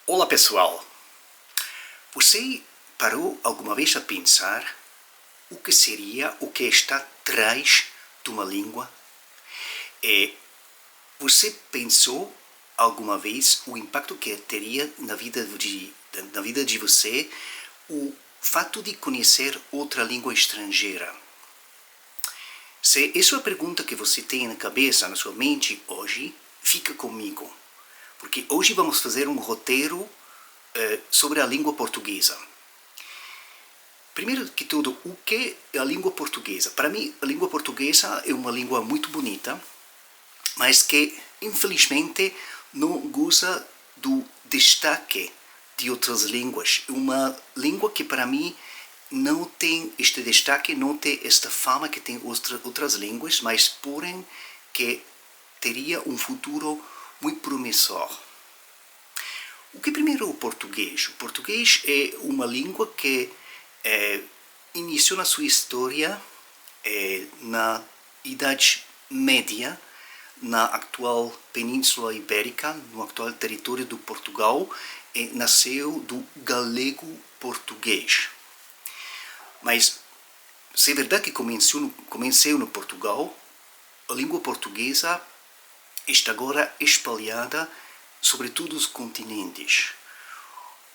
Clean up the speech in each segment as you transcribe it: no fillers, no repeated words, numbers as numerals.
Olá pessoal, você parou alguma vez a pensar o que seria o que está atrás de uma língua? Você pensou alguma vez o impacto que teria na vida de você o fato de conhecer outra língua estrangeira? Se essa é a pergunta que você tem na cabeça, na sua mente hoje, fica comigo, porque hoje vamos fazer um roteiro sobre a língua portuguesa. Primeiro que tudo, o que é a língua portuguesa? Para mim, a língua portuguesa é uma língua muito bonita, mas que, infelizmente, não goza do destaque de outras línguas. Uma língua que, para mim, não tem este destaque, não tem esta fama que tem outras línguas, mas, porém, que teria um futuro muito promissor. O que primeiro é o português? O português é uma língua que iniciou na sua história na Idade Média, na atual Península Ibérica, no atual território do Portugal, e nasceu do galego-português. Mas, se é verdade que começou no Portugal, a língua portuguesa está agora espalhada sobre todos os continentes.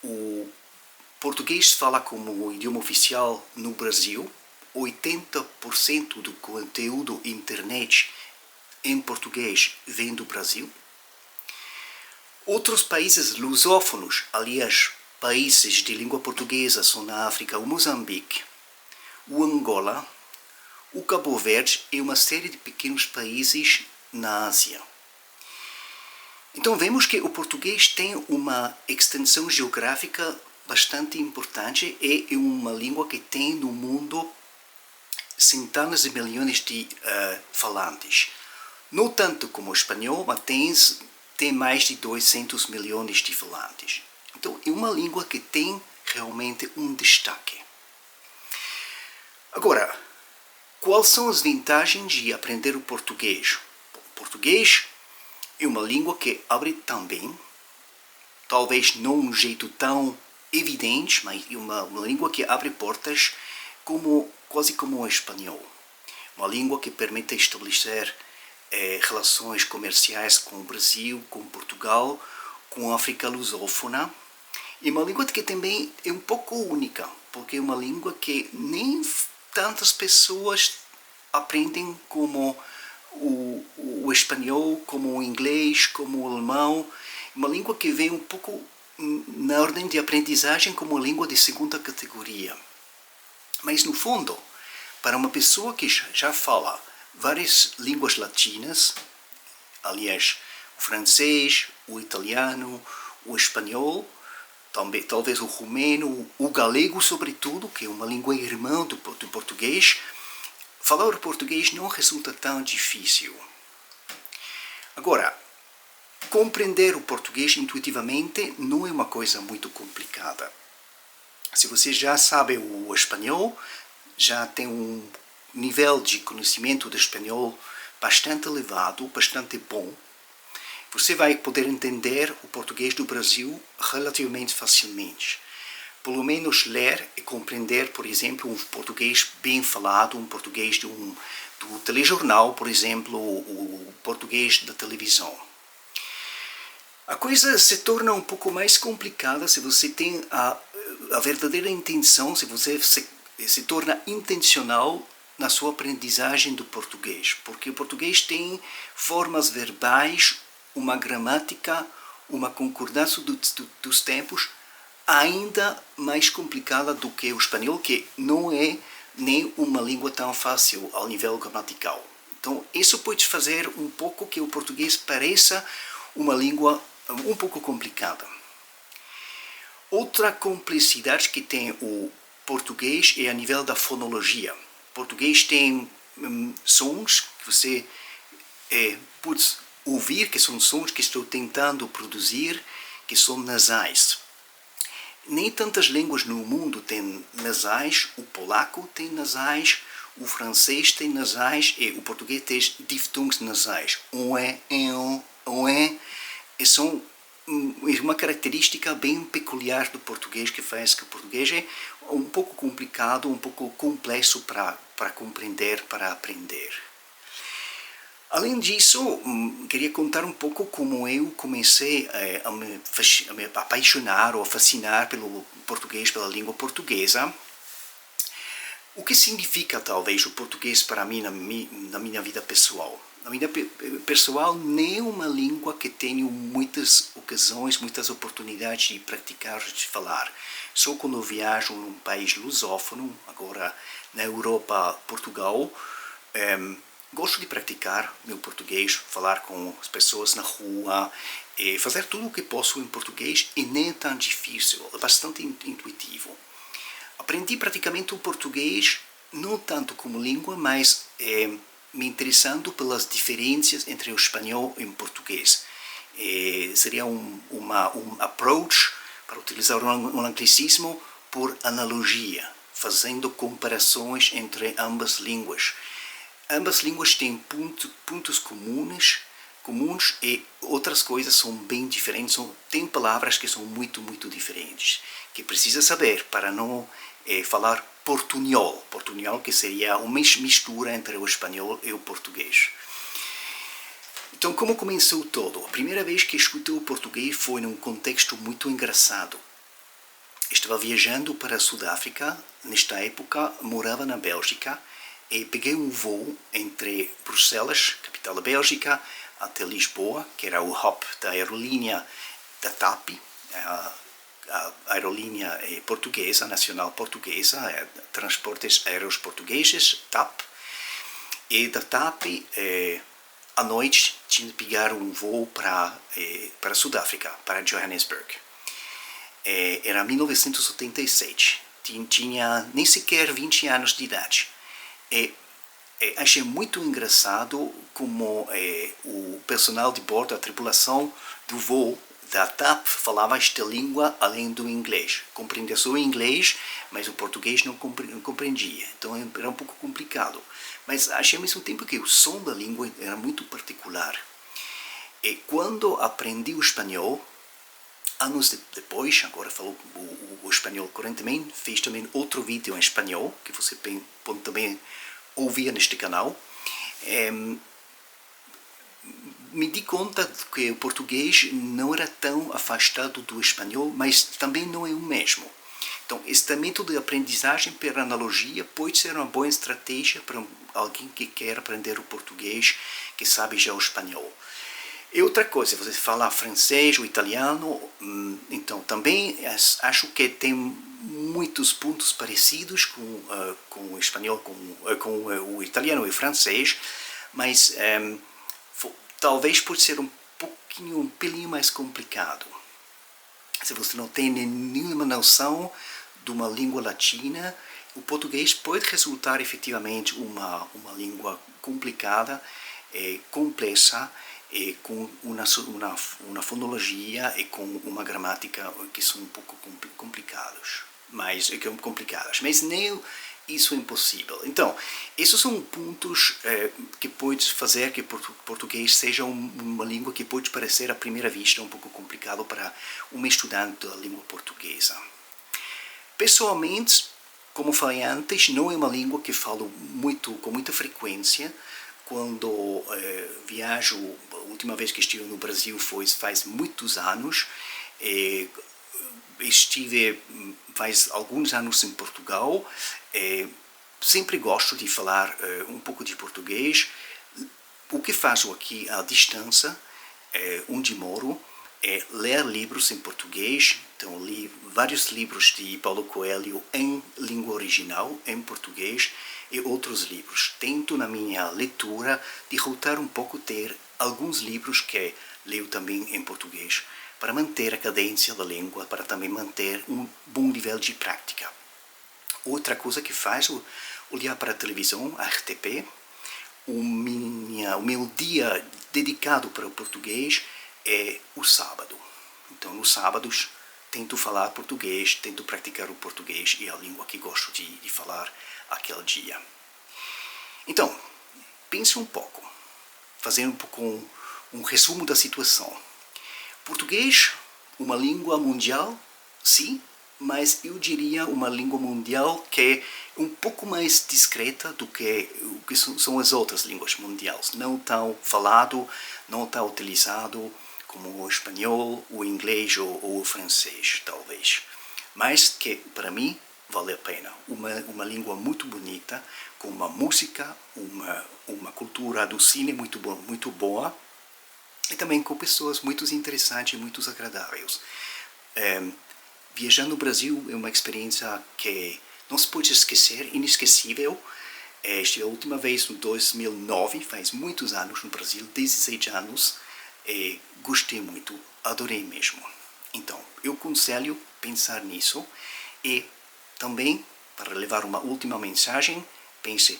O português se fala como idioma oficial no Brasil. 80% do conteúdo internet em português vem do Brasil. Outros países lusófonos, aliás, países de língua portuguesa, são na África o Moçambique, o Angola, o Cabo Verde e uma série de pequenos países na Ásia. Então vemos que o português tem uma extensão geográfica bastante importante e é uma língua que tem no mundo centenas de milhões de falantes. Não tanto como o espanhol, mas tem mais de 200 milhões de falantes. Então é uma língua que tem realmente um destaque. Agora, quais são as vantagens de aprender o português? O português é uma língua que abre também, talvez não de um jeito tão evidente, mas é uma língua que abre portas quase como o espanhol. Uma língua que permite estabelecer relações comerciais com o Brasil, com Portugal, com a África lusófona. E uma língua que também é um pouco única, porque é uma língua que nem tantas pessoas aprendem como o espanhol, como o inglês, como o alemão. Uma língua que vem um pouco na ordem de aprendizagem como uma língua de segunda categoria. Mas, no fundo, para uma pessoa que já fala várias línguas latinas, aliás, o francês, o italiano, o espanhol, também, talvez o romeno, o galego, sobretudo, que é uma língua irmã do português, falar o português não resulta tão difícil. Agora, compreender o português intuitivamente não é uma coisa muito complicada. Se você já sabe o espanhol, já tem um nível de conhecimento do espanhol bastante elevado, bastante bom, você vai poder entender o português do Brasil relativamente facilmente. Pelo menos ler e compreender, por exemplo, um português bem falado, um português do telejornal, por exemplo, o português da televisão. A coisa se torna um pouco mais complicada se você tem a verdadeira intenção, se você se torna intencional na sua aprendizagem do português, porque o português tem formas verbais, uma gramática, uma concordância dos tempos ainda mais complicada do que o espanhol, que não é nem uma língua tão fácil ao nível gramatical. Então, isso pode fazer um pouco que o português pareça uma língua um pouco complicada. Outra complexidade que tem o português é a nível da fonologia. O português tem sons que você pode ouvir, que são sons que estou tentando produzir, que são nasais. Nem tantas línguas no mundo têm nasais. O polaco tem nasais, o francês tem nasais e o português tem diftongos nasais. E são uma característica bem peculiar do português que faz que o português é um pouco complicado, um pouco complexo para compreender, para aprender. Além disso, queria contar um pouco como eu comecei a me apaixonar ou a fascinar pelo português, pela língua portuguesa. O que significa, talvez, o português para mim na minha vida pessoal? Na vida pessoal, nem é uma língua que tenho muitas ocasiões, muitas oportunidades de praticar, de falar. Só quando eu viajo num país lusófono, agora na Europa, Portugal, gosto de praticar meu português, falar com as pessoas na rua, fazer tudo o que posso em português e nem é tão difícil, é bastante intuitivo. Aprendi praticamente o português, não tanto como língua, mas me interessando pelas diferenças entre o espanhol e o português. Seria um approach, para utilizar um anglicismo, por analogia, fazendo comparações entre ambas línguas. Ambas línguas têm pontos comuns e outras coisas são bem diferentes. Tem palavras que são muito, muito diferentes, que precisa saber para não falar portunhol. Portunhol que seria uma mistura entre o espanhol e o português. Então, como começou todo? A primeira vez que escutei o português foi num contexto muito engraçado. Estava viajando para a Sudáfrica, nesta época morava na Bélgica, e peguei um voo entre Bruxelas, capital da Bélgica, até Lisboa, que era o hub da aerolínea da TAP, a aerolínea portuguesa, nacional portuguesa, Transportes Aéreos Portugueses, TAP. E da TAP, à noite, tinha de pegar um voo para a Sudáfrica, para Johannesburg. Era 1987, tinha nem sequer 20 anos de idade. Achei muito engraçado como o personal de bordo, a tripulação do voo da TAP falava esta língua além do inglês. Compreendia só o inglês, mas o português não compreendia. Então era um pouco complicado. Mas achei ao mesmo tempo que o som da língua era muito particular. E quando aprendi o espanhol, anos depois, agora falo o espanhol correntemente, fiz também outro vídeo em espanhol, que você pode também ouvir neste canal, me di conta que o português não era tão afastado do espanhol, mas também não é o mesmo. Então, este método de aprendizagem por analogia pode ser uma boa estratégia para alguém que quer aprender o português, que sabe já o espanhol. E outra coisa, você fala francês ou italiano, então também acho que tem muitos pontos parecidos com o espanhol, com o italiano e o francês, mas talvez pode ser um pelinho mais complicado. Se você não tem nenhuma noção de uma língua latina, o português pode resultar efetivamente uma língua complicada, complexa, com uma fonologia e com uma gramática que são um pouco complicadas, mas nem isso é impossível. Então, esses são pontos que podem fazer que o português seja uma língua que pode parecer à primeira vista um pouco complicado para um estudante da língua portuguesa. Pessoalmente, como falei antes, não é uma língua que falo com muita frequência. Quando viajo, a última vez que estive no Brasil faz muitos anos. Estive faz alguns anos em Portugal. Sempre gosto de falar um pouco de português. O que faço aqui à distância, onde moro, é ler livros em português. Então, li vários livros de Paulo Coelho em língua original, em português, e outros livros. Tento, na minha leitura, de rotar um pouco, ter alguns livros que leio também em português, para manter a cadência da língua, para também manter um bom nível de prática. Outra coisa que faço, olhar para a televisão, a RTP. O meu dia dedicado para o português é o sábado. Então, nos sábados, tento falar português, tento praticar o português e a língua que gosto de falar aquele dia. Então, pense um pouco, fazendo um pouco um resumo da situação. Português, uma língua mundial, sim, mas eu diria uma língua mundial que é um pouco mais discreta do que o que são as outras línguas mundiais. Não tão falado, não tão utilizado como o espanhol, o inglês ou o francês, talvez. Mas que, para mim, vale a pena. Uma língua muito bonita, com uma música, uma cultura do cine muito boa, e também com pessoas muito interessantes e muito agradáveis. Viajar no Brasil é uma experiência que não se pode esquecer, inesquecível. Estive a última vez em 2009, faz muitos anos no Brasil, 16 anos, e gostei muito, adorei mesmo. Então, eu aconselho pensar nisso e também, para levar uma última mensagem, pense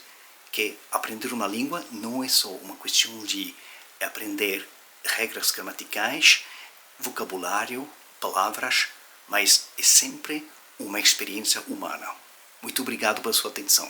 que aprender uma língua não é só uma questão de aprender regras gramaticais, vocabulário, palavras, mas é sempre uma experiência humana. Muito obrigado pela sua atenção.